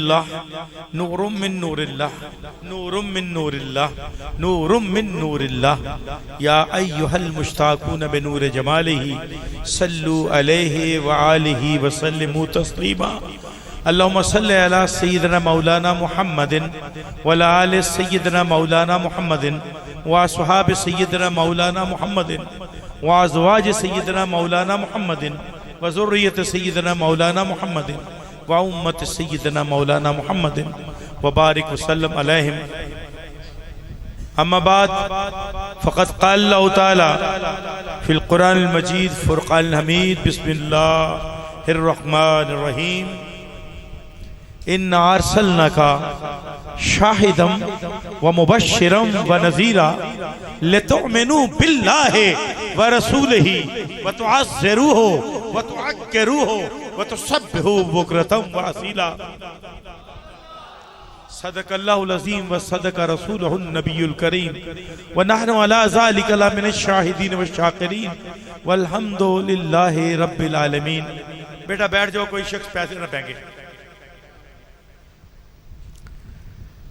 नूरुम मिन नूरिल्लाह नूरुम मिन नूरिल्लाह नूरुम मिन नूरिल्लाह या अय्युहल मुश्ताकून बिनूर जमालिही सल्लु अलैहि व आलिहि व सल्लिमू तस्लीमा। अल्लाहुम्मा सल्लि अला सय्यिदिना मौलाना मुहम्मदिन व अला आलि सय्यिदिना मौलाना मुहम्मदिन व अस्हाबि सय्यिदिना मौलाना मुहम्मदिन व अज़वाजि सय्यिदिना मौलाना मुहम्मदिन व ज़ुर्रिय्यति सय्यिदिना मौलाना मुहम्मदिन व उम्मत सय्यिदना मौलाना मुहम्मदिन व बारिक वसल्लम अलैहिम। अम्मा बाद फ़क़द क़ाल अल्लाहु तआला फ़िल क़ुरानिल मजीद फ़ुरक़ानिल हमीद बिस्मिल्लाहिर रहमानिर रहीम इन्ना अर्सलनाका शाहिदम व मुबश्शिरम व नज़ीरा लितुअमिनू बिल्लाहि व रसूलिही व तुअज़्ज़िरूहु व तुअक्किरूहु व तुसब्बिहू बुक्रतम व असीला। सदक़ल्लाहुल अज़ीम व सदक़ रसूलुहुन नबियुल करीम व नहनु अला ज़ालिका लमिनश शाहिदीन व शाकिरीन वल्हम्दुलिल्लाहि रब्बिल आलमीन। बेटा बैठ जाओ, कोई शख्स पैसे न फेंके।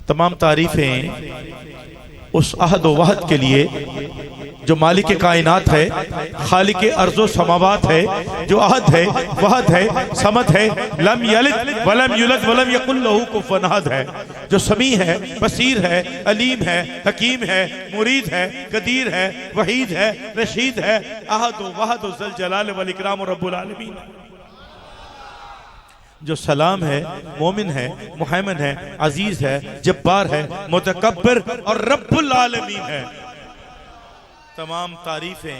तमाम तारीफें उस अहद व वहद के लिए जो मालिक कायनात है, खालिक अर्ज़ो समावात है, जो अहद है, वहद है, समद है, लम यलिद वलम युलद वलम यकुल लहू कुफुवन अहद है, जो समी है, बसीर है, अलीम है, हकीम है, मुरीद है, कदीर है, वहीद है, रशीद है, अहद व वहद ज़ुल जलाल वल इकराम रब्बुल आलमीन, जो सलाम है, मोमिन है, मुहैमिन है, अजीज है, जब्बार है, मुतकब्बिर और रब्बुल आलमीन है। तमाम तारीफें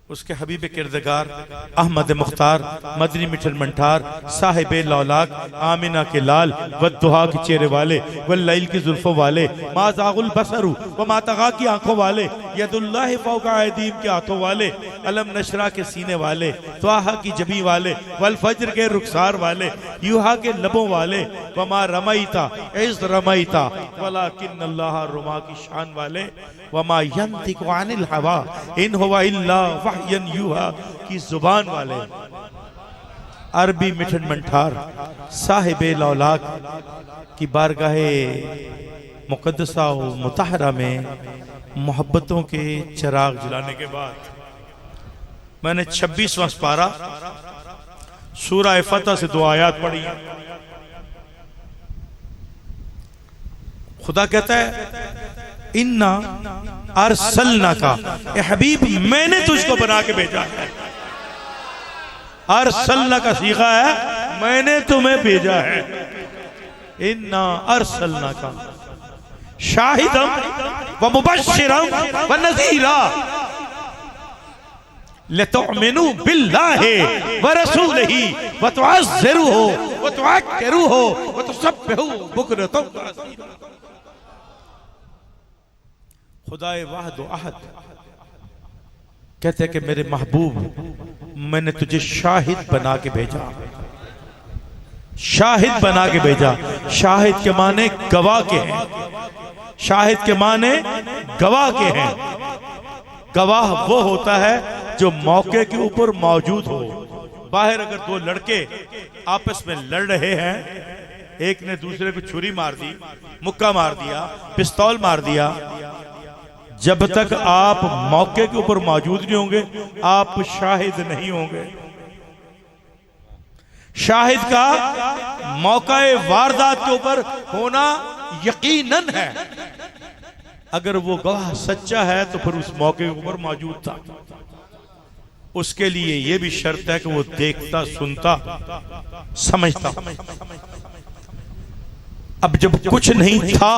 उसके हबीब किरदगार अहमद मुख्तार मदनी मिठल मंठार साहिब लौलाक आमिना के लाल वद्दुहा के चेहरे वाले वल्लैल की जुल्फों वाले माज़ागुल बसरु व मातगा की आंखों वाले यदुल्लाहि फौका अयदीम के हाथों वाले अलम नशरा के सीने वाले त्वाहा की जबी वाले वल फज्र के रुखसार वाले यूहा के लबों वाले वमा रमईता इज़ रमईता वलाकिन्नल्लाह रुमा की शान वाले वमा यंतिकु अनिल हवा इन हुवा इल्ला वहयन यूहा की जुबान वाले अरबी मिठन मंठार साहिब लौलाक की बारगाहे मुकद्दसा व मुतहरा में मोहब्बतों के चिराग जलाने के बाद मैंने 26वां पारा सूरह फतह से 2 आयत पढ़ी। खुदा कहता है इन्ना अर्सलनाका, ए हबीब मैंने तुझको बना के भेजा है। अर्सलना का सीखा है, मैंने तुम्हें भेजा है। इन्ना अर्सलनाका शाहिदम व मुबश्शिरम व नज़ीरा लितुअमिनू बिल्लाहि व रसूलिही व तुअज़्ज़िरूहु व तुअक्किरूहु व तुसब्बिहू बुक्रतम व असीला। खुदाए वाहद व अहद कहते हैं कि मेरे महबूब मैंने तुझे शाहिद बना के भेजा, शाहिद बना के भेजा। शाहिद के माने गवाह के हैं, शाहिद के माने गवाह के हैं। गवाह वो होता है जो मौके के ऊपर मौजूद हो। बाहर अगर 2 लड़के आपस में लड़ रहे हैं, एक ने दूसरे को छुरी मार दी, मुक्का मार दिया, पिस्तौल मार दिया, जब तक आप मौके के ऊपर मौजूद नहीं होंगे आप शाहिद नहीं होंगे। शाहिद का मौकाए वारदात के ऊपर होना यकीनन है। अगर वो गवाह सच्चा है तो फिर उस मौके के ऊपर मौजूद था। उसके लिए यह भी शर्त है कि वो देखता, सुनता, समझता। अब जब कुछ नहीं था,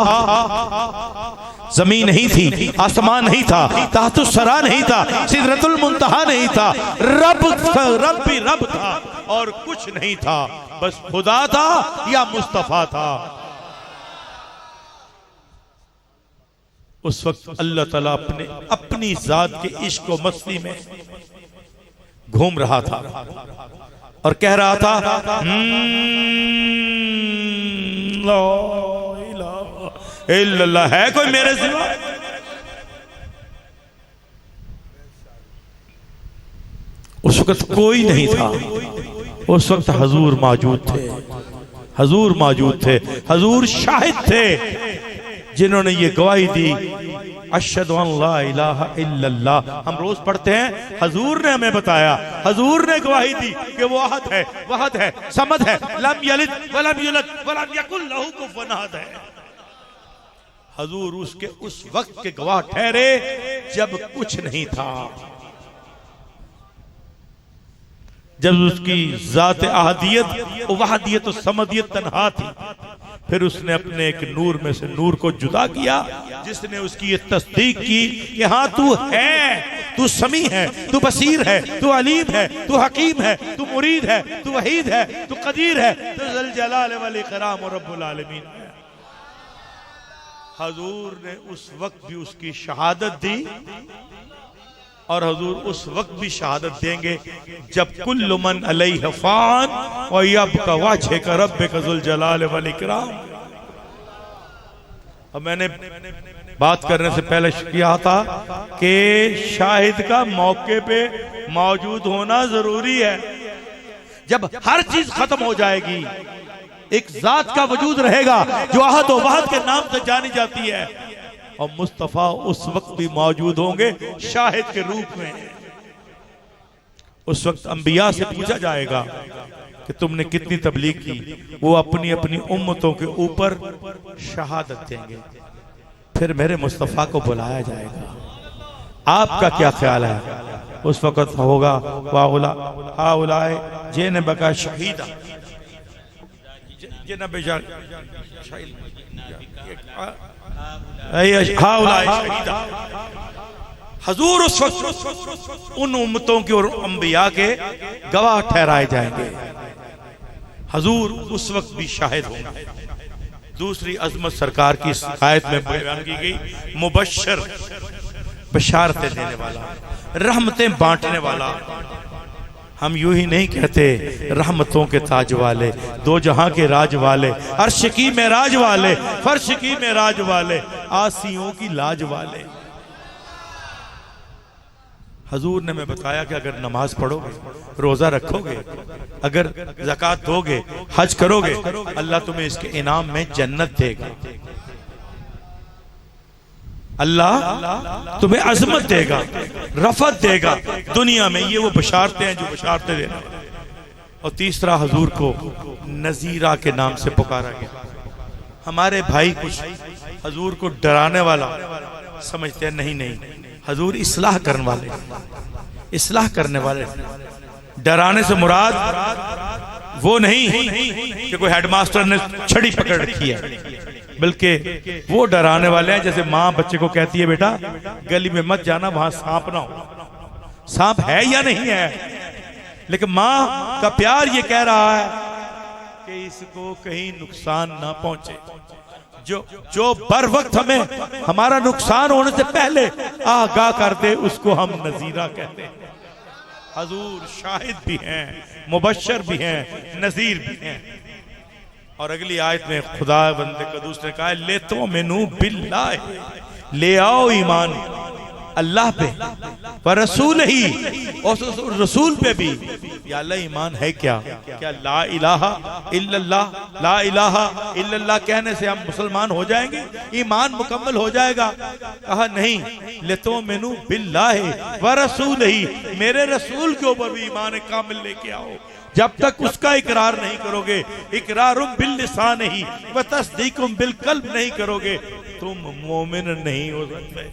जमीन नहीं थी, आसमान नहीं था, ताहतुस्सरा नहीं था, सिदरतुल मुंतहा नहीं था, रब भी रब था और कुछ नहीं था, बस खुदा था या मुस्तफा था। उस वक्त अल्लाह ताला अपनी जात के इश्क व मस्ती में घूम रहा था और कह रहा था ला इलाहा इल्लल्लाह, है कोई मेरे सिवा? उस वक्त कोई नहीं था, उस वक्त हजूर मौजूद थे। हजूर मौजूद थे, हजूर शाहिद थे जिन्होंने ये गवाही दी, अशहदु अन ला इलाहा इल्लल्लाह। हम रोज पढ़ते हैं, हजूर ने हमें बताया, हजूर ने गवाही दी कि वो अहद है, वहद है, समद है, लम यलिद वलम यूलद वलम यकुल लहू कुफुवन अहद है। हजूर उसके उस वक्त के गवाह ठहरे जब कुछ नहीं था, जब उसकी जात अहदियत, वहदियत और समदियत तन्हा थी। फिर उसने अपने एक नूर में से नूर को जुदा किया, जिसने उसकी ये तस्दीक की कि हाँ तू है, तू समी है, तू बसीर है, तू अलीम है, तू हकीम है, तू मुरीद है, तू वहीद है, तू कदीर है, तू ज़ुल जलाल वल इकराम और रब्बुल आलमीन है। हजूर ने उस वक्त भी उसकी शहादत दी और हजूर उस वक्त भी शहादत देंगे जब कुल्लु मन अलैहि फान व यबका वजहुका रब्बिका ज़ुल जलाल वल इकराम। अब मैंने बात करने से पहले किया था कि शाहिद का मौके पे मौजूद होना जरूरी है। जब हर चीज खत्म हो जाएगी, एक जात का वजूद रहेगा जो अहद व वहद के नाम से जानी जाती है, और मुस्तफा उस वक्त भी मौजूद होंगे शाहिद के रूप में। उस वक्त अंबिया से पूछा जाएगा कि तुमने कितनी तबलीग की, वो अपनी अपनी उम्मतों के ऊपर शहादत देंगे। फिर मेरे मुस्तफा को बुलाया जाएगा। आपका क्या ख्याल है? उस वक्त होगा वाउलाए जेन बका शहीदा, हजूर उस वक्त उन उम्मतों के और अंबिया के गवाह ठहराए जाएंगे। हजूर उस वक्त भी शाहिद होंगे। दूसरी अजमत सरकार की आयत में बयान की गई, मुबश्शिर, बशारतें देने वाला, रहमतें बांटने वाला। हम यूं ही नहीं कहते रहमतों के ताज वाले, दो जहां के राज वाले, अर्श की मेराज वाले, फर्श की मेराज वाले, आसियों की लाज वाले। हजूर ने मैं बताया कि अगर नमाज पढ़ोगे, रोजा रखोगे, अगर ज़कात दोगे, हज करोगे, अल्लाह तुम्हें इसके इनाम में जन्नत देगा। अल्लाह तुम्हें अजमत देगा, रफत देगा दुनिया में। ये वो बशारतें हैं जो बशारतें देना। और तीसरा, हजूर को नजीरा के नाम से पुकारा गया। हमारे भाई कुछ हजूर को डराने वाला समझते हैं, नहीं नहीं, हजूर इस्लाह करने वाले, इस्लाह करने वाले। डराने से मुराद वो नहीं कि कोई हेडमास्टर ने छड़ी पकड़ रखी है, बल्कि वो डराने वाले हैं जैसे माँ बच्चे को कहती है, बेटा गली में मत जाना, वहां सांप ना हो। सांप है या नहीं है, लेकिन माँ का प्यार ये कह रहा है कि इसको कहीं नुकसान ना पहुंचे। जो बर वक्त हमें हमारा नुकसान होने से पहले आगाह कर दे, उसको हम नजीरा कहते हैं। हजूर शाहिद भी हैं, मुबश्शिर भी हैं, नजीर भी हैं। और अगली आयत में खुदा बंदे कदूस ने कहा, ले तो मेनू बिल्लाह, ले आओ ईमान अल्लाह पे, व रसूल ही, और रसूल पे भी। या अल्लाह ईमान है क्या? क्या ला इलाहा इल्लल्लाह, ला इलाहा इल्लल्लाह कहने से हम मुसलमान हो जाएंगे, ईमान मुकम्मल हो जाएगा? कहा नहीं, ले तो मेनू बिल्लाह व रसूल ही, मेरे रसूल के ऊपर भी ईमान कामिल लेके आओ। जब तक उसका इकरार नहीं करोगे, इकरारुम बिल लिसान ही व तस्दीकुम बिल कल्ब नहीं करोगे, तुम मोमिन नहीं हो सकते,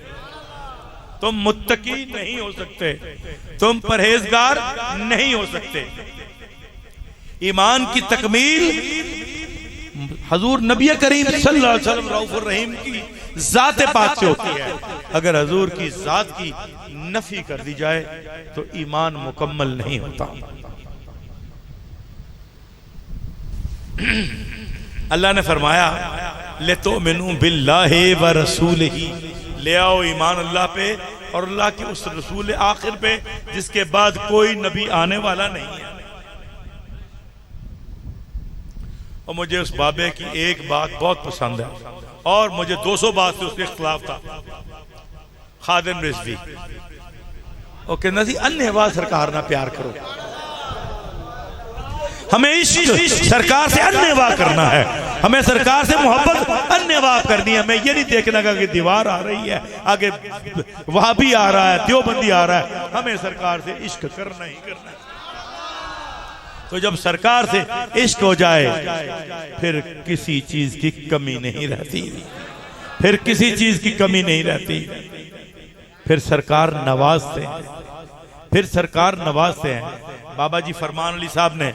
तुम मुत्तकी नहीं हो सकते, तुम परहेजगार नहीं हो सकते। ईमान की तकमील हजूर नबी करीम सल्लल्लाहु अलैहि वसल्लम रऊफुर रहीम की जात पाक से होती है। अगर हजूर की जात की नफी कर दी जाए तो ईमान मुकम्मल नहीं होता। अल्लाह ने फरमाया, ले तो मिनू बिल्लाहि व रसूल ही, ले आओ ईमान अल्लाह पे और अल्लाह के उस रसूल आखिर पे जिसके बाद कोई नबी आने वाला नहीं है। और मुझे उस बाबे की एक बात बहुत पसंद है और मुझे 200 बात से उसके खिलाफ था। खादिम रिजवी वो कहना सी अन्य आवाज सरकार ना प्यार करो। हमें इश्क सरकार से अन्यवाह करना है, हमें सरकार से मोहब्बत अन्यवाह करनी है। हमें ये नहीं देखना कि दीवार आ रही है, आगे वहाबी आ रहा है, देवबंदी आ रहा है, हमें सरकार से इश्क करना ही करना है। तो जब सरकार से इश्क हो जाए फिर किसी चीज की कमी नहीं रहती, फिर किसी चीज की कमी नहीं रहती। फिर सरकार नवाजते हैं, फिर सरकार नवाजते हैं। बाबा जी फरमान अली साहब ने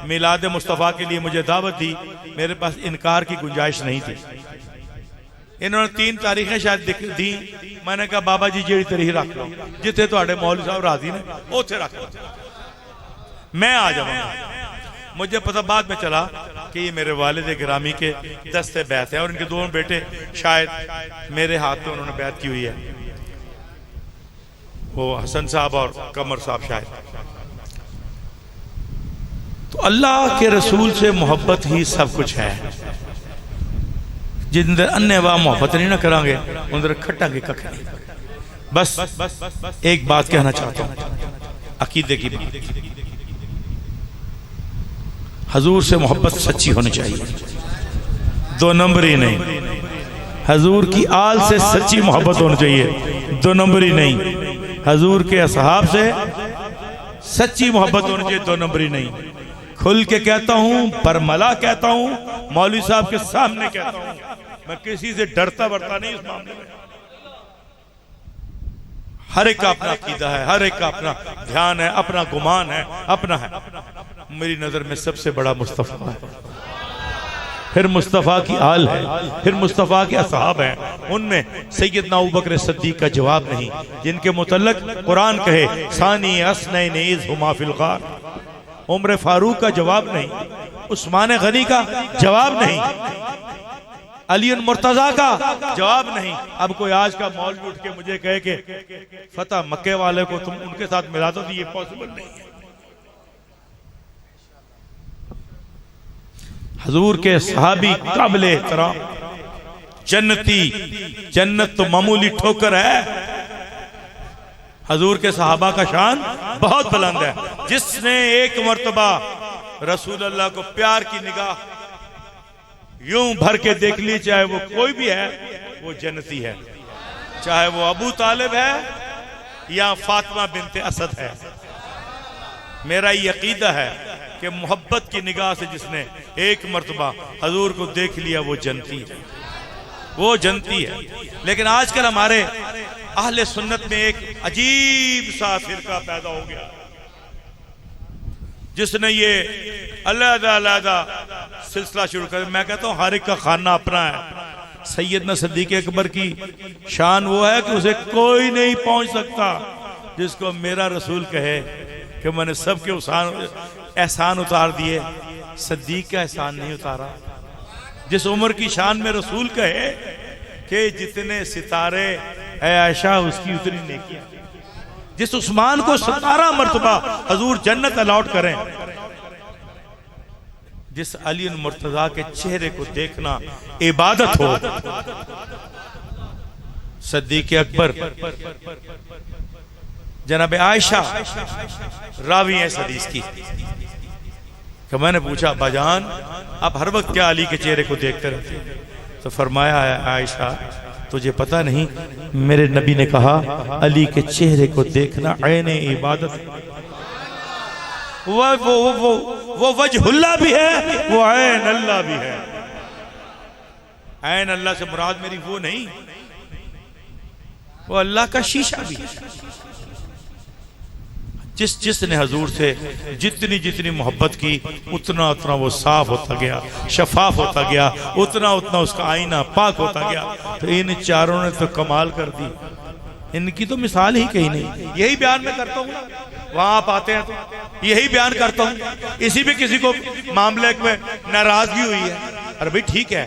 मिलाद मुस्तफ़ा के लिए मुझे दावत दी, मेरे पास इनकार की गुंजाइश नहीं थी। इन्होंने 3 तारीखें शायद दी, मैंने कहा बाबा जी जेड़ी तारीख रख लो, जिथे तुहाडे मौलवी साहब राजी ने उथे रख लो, मैं आ जाऊंगा। मुझे पता बाद में चला कि ये मेरे वालिद गिरामी के दस्ते बैत है और इनके दोनों बेटे शायद मेरे हाथ में उन्होंने बैत की हुई है, वो हसन साहब और कमर साहब शायद। तो अल्लाह के रसूल से मोहब्बत ही सब कुछ है। जिन अन्य वाह मोहब्बत नहीं ना करांगे उधर खटांगे कख नहीं। बस एक बात कहना चाहता हूं, अकीदे की बात। हजूर से मोहब्बत सच्ची होनी चाहिए, 2 नंबरी नहीं। हजूर की आल से सच्ची मोहब्बत होनी चाहिए, 2 नंबरी नहीं। हजूर के असहाब से सच्ची मोहब्बत होनी चाहिए, 2 नंबरी नहीं। खुल के कहता हूं, बरमला कहता हूं, मौलवी साहब के सामने कहता हूं, मैं किसी से डरता बरता नहीं इस मामले में। हर एक का अपना अकीदा है, हर एक का अपना ध्यान है, अपना गुमान है, अपना है। मेरी नजर में सबसे बड़ा मुस्तफा है, फिर मुस्तफा की आल है, फिर मुस्तफा के असहाब हैं। उनमें सैयदना अबू बकर सिद्दीक का जवाब नहीं, जिनके मुतल्लक कुरान कहे सानी अस्नैन इज़ हुमा फिल गार। उमर फारूक का जवाब नहीं, उस्मान गनी का जवाब नहीं, अली मुर्तजा का जवाब नहीं। अब कोई आज का मौलवी उठ के मुझे कहे कि फतह मक्के वाले को तुम उनके साथ मिला दो, तो ये पॉसिबल नहीं है। हजूर के सहाबी काबिल एहतराम, जन्नती, जन्नत तो मामूली ठोकर है। हजूर के सहाबा का शान बहुत बुलंद है। जिसने एक मर्तबा रसूल अल्लाह को प्यार की निगाह यूं भर के देख ली, चाहे वो कोई भी है, वो जन्नती है। चाहे वो अबू तालिब है या फातिमा बिनते असद है। मेरा ये अकीदा है कि मोहब्बत की निगाह से जिसने एक मर्तबा हजूर को देख लिया वो जन्नती है, वो जन्नती है। लेकिन आजकल हमारे अहले सुन्नत में एक अजीब सा फिरका पैदा हो गया, जिसने ये अलग-अलग सिलसिला शुरू कर। मैं कहता हूँ हर एक का खाना अपना है। सैयदना सिद्दीक़ अकबर की शान वो है कि उसे कोई नहीं पहुंच सकता जिसको मेरा रसूल कहे कि मैंने सबके एहसान उतार दिए, सिद्दीक़ का एहसान नहीं उतारा। जिस उम्र की शान में रसूल कहे कि जितने सितारे है आयशा उसकी उतनी नेकियां, जिस उस्मान को 17 मर्तबा हजूर जन्नत अलॉट करें, जिस अली मुर्तजा के चेहरे को देखना इबादत हो। सिद्दीक़ अकबर जनाब आयशा रावी है इस हदीस की। कि मैंने पूछा बाजान आप हर वक्त क्या अली के चेहरे को देखते रहते? तो फरमाया आयशा तुझे पता नहीं, मेरे नबी ने कहा अली के चेहरे को देखना ऐने इबादत। वो वजहुल्लाह भी है, वो ऐन अल्लाह भी है। ऐन अल्लाह से मुराद मेरी वो नहीं, वो अल्लाह का शीशा भी है। जिसने हजूर से जितनी जितनी मोहब्बत की उतना उतना वो साफ होता गया, शफाफ होता गया, उतना उतना उसका आईना पाक होता गया। तो इन चारों ने तो कमाल कर दी, इनकी तो मिसाल ही कहीं नहीं। यही बयान मैं करता हूँ ना, वहां आप आते हैं तो यही बयान करता हूँ। इसी भी किसी को मामले में नाराजगी हुई है, अरे भाई ठीक है,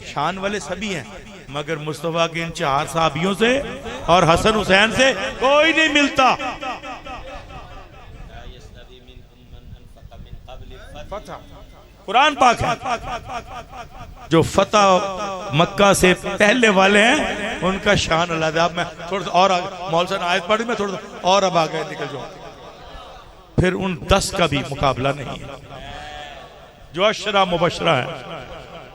शान वाले सभी हैं, मगर मुस्तफा के इन 4 साहबियों से और हसन हुसैन से कोई नहीं मिलता। कुरान पाक है, जो फतह मक्का से पहले वाले हैं उनका शान अलग है। मैं थोड़ा सा और मौल सन आयत पढ़ी, मैं थोड़ा सा और अब आगे निकल जाऊं, फिर उन 10 का भी मुकाबला नहीं है। जो अशरा मुबशरा है।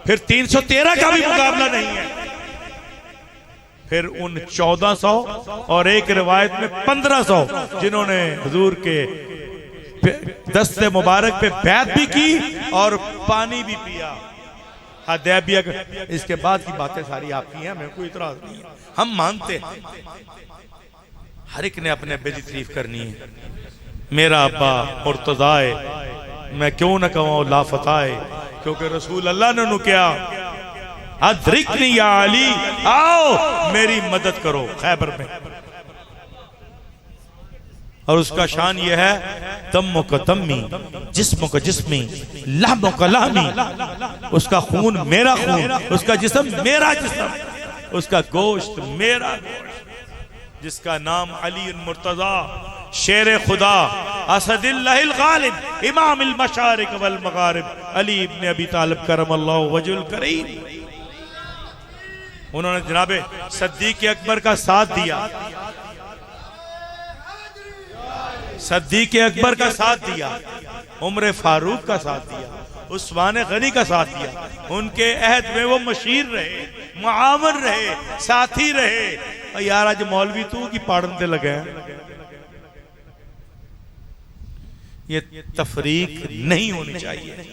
फिर 313 का भी मुकाबला नहीं है। फिर उन 1400 और एक रिवायत में 1500 जिन्होंने हुजूर के दस्ते मुबारक पे बैत भी की और पानी भी पिया। हदैबिया। इसके बाद की बातें सारी आपकी हैं, मेरे को इतराज नहीं है, हम मानते हैं। हर एक ने अपने अब्बे की तारीफ करनी है। मेरा अब्बा मुर्तज़ाए, मैं क्यों न कहूं लाफताए, क्योंकि रसूल अल्लाह ने क्या अदरिकनी या अली, आओ मेरी मदद करो खैबर में। और उसका शान यह है दम्मो का दम्मी, जिस्मो का जिस्मी, लहमो का लहमी। उसका खून मेरा खून, उसका जिस्म मेरा जिस्म, उसका गोश्त मेरा गोश्त। जिसका नाम अली मुर्तजा, शेर खुदा, असदिल्लाहिल गालिब, इमामिल मशारिक वल मगारिब, अली इब्न अबी तालिब करमल्लाहु वजहुल करीम। उन्होंने जनाबे सिद्दीक़ अकबर का साथ दिया, सिद्दीक़ अकबर का साथ दिया, उमर फारूक का साथ दिया, उस्मान गनी का साथ दिया। उनके अहद में वो मशीर रहे, मुआवन रहे, साथी रहे। और यार आज मौलवी तू की पाड़न ते लगे हैं। ये तफरीक नहीं होनी चाहिए।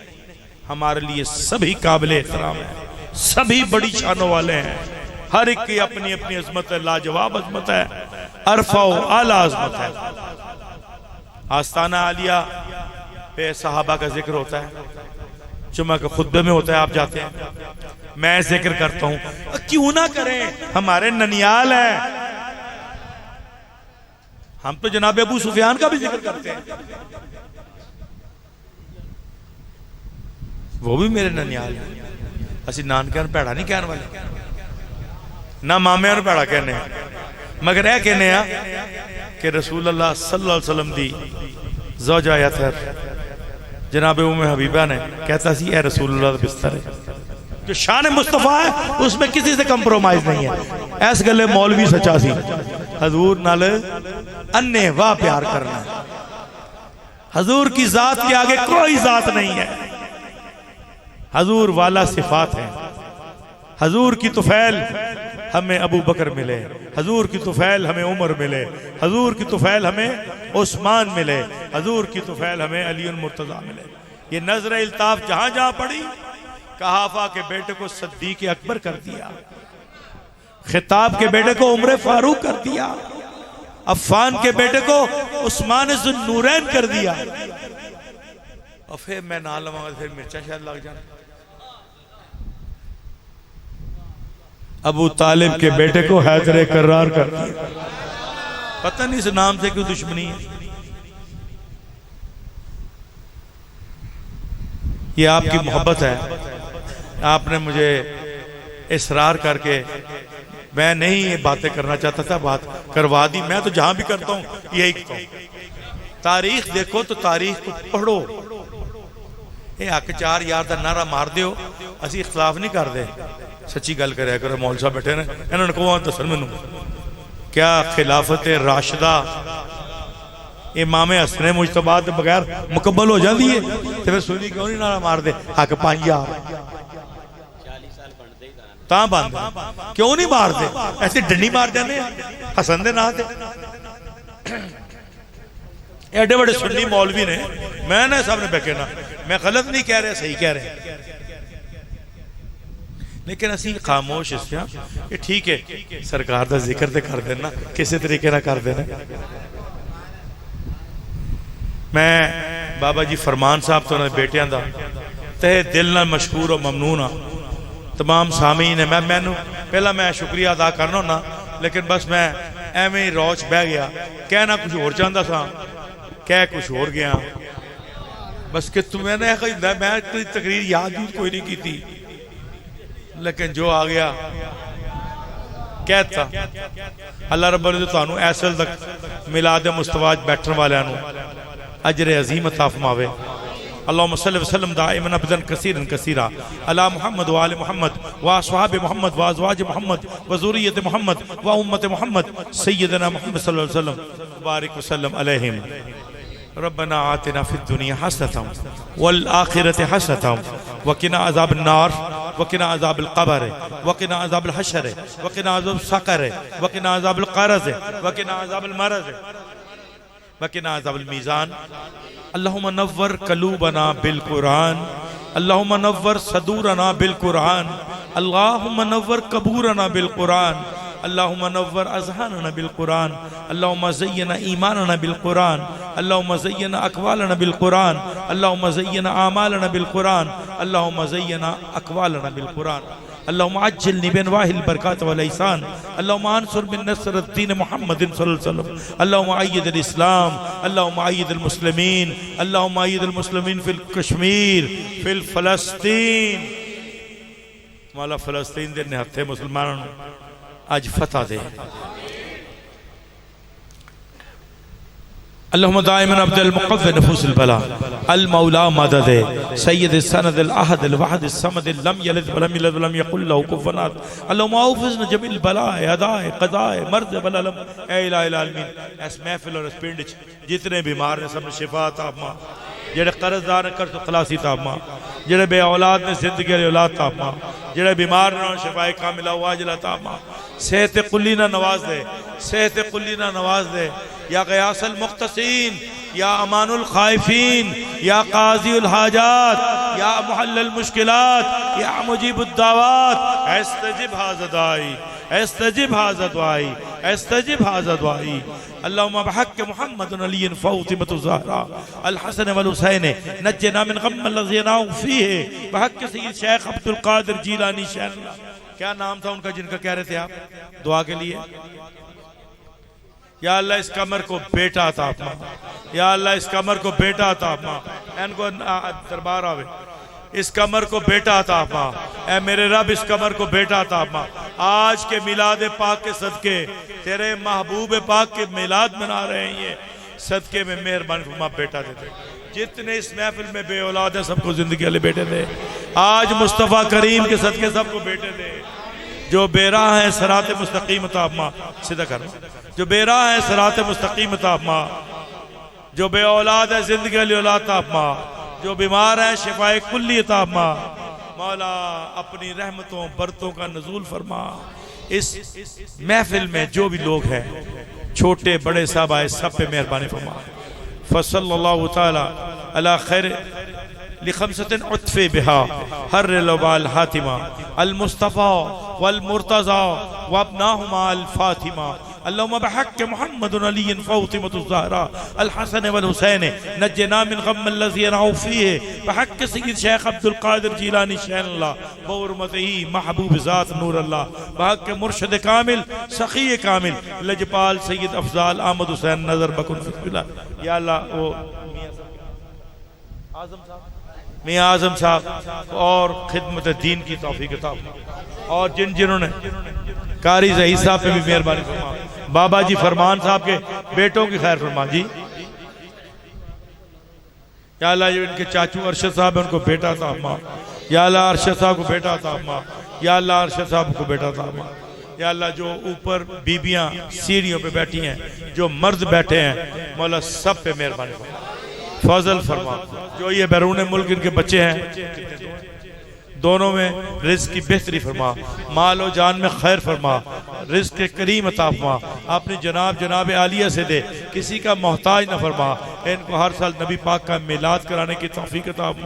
हमारे लिए सभी काबिल एहतराम है, सभी बड़ी शानों वाले हैं। हर एक की अपनी अपनी अजमत है, लाजवाब अजमत है, अरफा आला अजमत है। आस्ताना आलिया पे सहाबा का जिक्र होता है, जुम्मा के खुतबे में होता है, आप जाते हैं, मैं जिक्र करता हूं। क्यों ना करें, हमारे ननियाल है। हम तो जनाब अबू सुफियान का भी जिक्र करते हैं, वो भी मेरे ननियाल है। असि नानक भैड़ा नहीं कहने वाले, ना मामे भैड़ा कहने, मगर यह कहने कि रसूल अल्लाह सल्लल्लाहु अलैहि वसल्लम दी ज़ौजा यथर जनाब उम्मे हबीबा ने कहता सी ए रसूल अल्लाह दा बिस्तर है। जो शान मुस्तफ़ा है उसमें किसी से कंप्रोमाइज नहीं है। ऐस गले मौलवी सच्चा सी, हजूर नाल अन्ने वाह प्यार करना, हजूर की जात के आगे कोई जात नहीं है। हजूर वाला सिफात है। हजूर की तुफैल हमें अबू बकर मिले, हजूर की तुफैल हमें उमर मिले, हजूर की तुफैल हमें उस्मान मिले, हजूर की तुफैल हमें अली मुर्तजा मिले। ये नजर इल्ताफ जहां जहां पड़ी, कहाफा के बेटे को सिद्दीक़ अकबर कर दिया, खिताब के बेटे को उमर फारूक कर दिया, अफ़ान के बेटे को उस्मान ज़ुन्नूरैन कर दिया। और फिर मैं ना लवांगा, फिर मिर्चा शायद लग जाए। अबू तालिब के बेटे को हैदर करार कर दिया। पता नहीं इस नाम से क्यों दुश्मनी है। ये आपकी मोहब्बत है, आपने मुझे इसरार करके, मैं नहीं ये बातें करना चाहता था, बात करवा दी। मैं तो जहां भी करता हूं यही कहता हूं, तारीख देखो तो तारीख को पढ़ो। ये हक चार यार का नारा मार दो, असी इख्तलाफ नहीं करते, सच्ची गल कराया करो। मौल साहब बैठे ने, इन्होंने कहो दस मैनू क्या खिलाफत राशिदा इमामे हसने मुजतबा के बगैर मुकम्मल हो जाती है, तो फिर सुनी क्यों नहीं नारा मार दे हक 5000 बंद क्यों नहीं मारते? ऐसे डंडी मार जाने हसन दे ना। एडे बड़े सुन्नी मौलवी ने, मैं ना सामने बैठे ना, मैं गलत नहीं कह रहा, सही कह रहे, लेकिन असी खामोश इस ये ठीक है। सरकार का जिक्र तो कर देना, किसी तरीके ना कर देना। मैं बाबा जी फरमान साहब तो उन्होंने बेटियां का तहे दिल नाल मशहूर और ममनून हाँ। तमाम सामीन ने, मैनू पहला मैं शुक्रिया अदा करना होना, लेकिन बस मैं एवं ही रौच बह गया, कहना कुछ होर चाहता था, कह कुछ होर गया। बस कि तू मैंने मैं कोई तकरीर याद भी कोई नहीं की थी, लेकिन जो आ गया कहता। अल्लाह रब्बुल इज्जत तुहानू ऐसल तक मिलाद मुस्तफा बैठने वालों अजर अजीम अता फरमावे। अल्लाहुम्मा सल्लि व सल्लिम दाइमन अबदन कसीरन कसीरा अला मुहम्मद व आले मुहम्मद व अस्हाब मुहम्मद व अज़वाज मुहम्मद व ज़ुर्रियत मुहम्मद व उम्मत मुहम्मद सय्यदना मुहम्मद सल्लल्लाहु अलैहि वसल्लम बारिक व सल्लम अलैहिम। रब्बना आतिना फिद दुनिया हसनतम वल आखिरति हसनतम वकिना अज़ाबन नार वकिना अज़ाबिल क़ब्र वकिना अज़ाबिल हशर वकिना अज़ाबिल सक़र वकिना अज़ाबिल क़रज़ वकिना अज़ाबिल मरज़ वकिना अज़ाबिल मीज़ान। अल्लाहुम्मा नव्वर क़ुलूबना बिल कुरान अल्लाहुम्मा नव्वर सदूरना बिल कुरान अल्लाहुम्मा नव्वर क़बूरना बिल कुरान अल्लाहुम्मा नव्वर अज़हानना बिल कुरान अल्लाहुम्मा ज़य्यिना ईमानना बिल कुरान अल्लाहुम्मा ज़य्यिना अक़वालना बिल कुरान अल्लाहुम्मा ज़य्यिना आमालना बिल कुरान अल्लाहुम्मा ज़य्यिना अक़वालना बिल कुरान अल्लाहुम्मा अज्जिलनी बिअनवाहिल बरकात वल ihसान अल्लाहुम्मा अंसुर बिन नसरत दीन मुहम्मदिन सल्लल्लाहु अलैहि वसल्लम अल्लाहुम्मा अय्यिदिल इस्लाम अल्लाहुम्मा अय्यिदिल मुस्लिमीन अल्लाहुम्मा अय्यिदिल मुस्लिमीन फिल कश्मीर फिल फ़लस्तीन। मौला फ़लस्तीन दे हथे मुसलमानों आज फतह दे। अल्लाहुम्मा दाइमन अब्दुल मुक़व्विद नफूसिल बला अल मौला मदद सय्यद सनद अल अहद अल वहद समद लम यलिद वलम यूलद वलम यकुल लहू कुफुवन अहद अल्लाहुम्मा औफ़िज़ना जमील बलाए अदाए क़ज़ाए मर्ज़ वलम ए इलाहिल आलमीन। इस महफिल और इस पिंड जितने बीमार ने सब शिफा अता फरमा, जेड़े कर्ज़दार ने कर्ज़ खलासी अता फरमा, जेड़े बे औलाद ने ज़िंदगी वाली औलाद अता फरमा, जेड़े बीमार ने शिफाए कामिला वाजिला अता फरमा, सेहत कुल्ली ना नवाज दे, सेहत कुल्ली ना नवाज दे। या ग़यासल मुख्तसीन या अमानुल खाइफीन या काज़ीउल हाजात या मुहल्लिल मुश्किलात या मुजीबुद दावात इस्तजिब हाज़ा दाई इस्तजिब हाज़ा दुआई इस्तजिब हाज़ा दुआई। अल्लाहुम्मा बिहक़्क़ि मुहम्मदिन अलिय्यिन फ़ातिमतु ज़हरा अल हसन वल हुसैन नज्जिना मिन ग़म्मिल लज़ी नाउ फ़ीहि बिहक़्क़ि सय्यिद शेख अब्दुल क़ादिर जीलानी शअल्लाह। क्या नाम था उनका जिनका कह रहे थे आप दुआ के लिए? या अल्लाह इस कमर को बेटा अता फरमा, या अल्लाह इस कमर को बेटा अता फरमा, इनको दरबार आवे, इस कमर को बेटा अता फरमा, ऐ मेरे रब इस कमर को बेटा अता फरमा। आज के मिलाद पाक के सदके तेरे महबूब पाक के मिलाद मना रहे हैं, ये सदके में मेहरबानी फरमा बेटा दे दे। जितने इस महफिल में बे औलाद है सबको जिंदगी वाले बेटे दे। आज मुस्तफ़ा करीम के सदके सबको बेटे दे। जो बेराह है सरात मुस्तकीम अता फरमा, सीधा कर, जो बेराह है सरात मुस्तकीम अता फरमा, जो बे औलाद है जिंदगी वाली औलाद अता फरमा, जो बीमार है शिफाए कुल्ली अता फरमा। मौला अपनी रहमतों बरतों का नज़ूल फरमा। इस महफिल में जो भी लोग हैं छोटे बड़े सब आए सब पे मेहरबानी फरमा। फसल्लल्लाहु तआला अला खैर लिखमसतिन उत्फे बिहा हर लबाल हातिमा अल मुस्तफ़ा वल मुर्तज़ा व अब्नाहुमा अल फातिमा। अल्लाहुम्मा बिहक़्क़ि मुहम्मदिन अलिय्यिन फ़ातिमतु ज़हरा अल हसन वल हुसैन नज्जिना मिन ग़म्मिल लज़ी नाउ फ़ीहि बिहक़्क़ि सय्यिद शेख अब्दुल क़ादिर जीलानी शअल्लाह व हुर्मतिही महबूब ज़ात नूर अल्लाह बिहक़्क़ि मुर्शिद कामिल सख़ी कामिल लजपाल सय्यिद अफ़ज़ाल अहमद हुसैन नज़र बकुन फ़िल्ला। या अल्लाह वो मियां आज़म साहब और खिदमत दीन की तौफीक अता फरमा, और जिन्होंने कारी ज़हीर साहब पे भी मेहरबानी फरमा, बाबा जी फरमान साहब के बेटों की खैर फरमा जी। या अल्लाह जो इनके चाचू अरशद साहब है उनको बेटा अता फरमा, या अल्लाह अरशद साहब को बेटा अता फरमा, या अल्लाह अरशद साहब को बेटा अता फरमा। या अल्लाह जो ऊपर बीबियां सीढ़ियों पे बैठी हैं, जो मर्द बैठे हैं, मौला सब पे मेहरबानी फरमा, फजल फरमा। जो ये बैरून मुल्क इनके बच्चे हैं दोनों में रिज़्क़ की बेहतरी फरमा, माल और जान में खैर फरमा, रिज़्क़ करीम अता फरमा। अपनी जनाब आलिया से दे, किसी का मोहताज न फरमा। इनको हर साल नबी पाक का मिलाद कराने की तौफीक अता फरमा।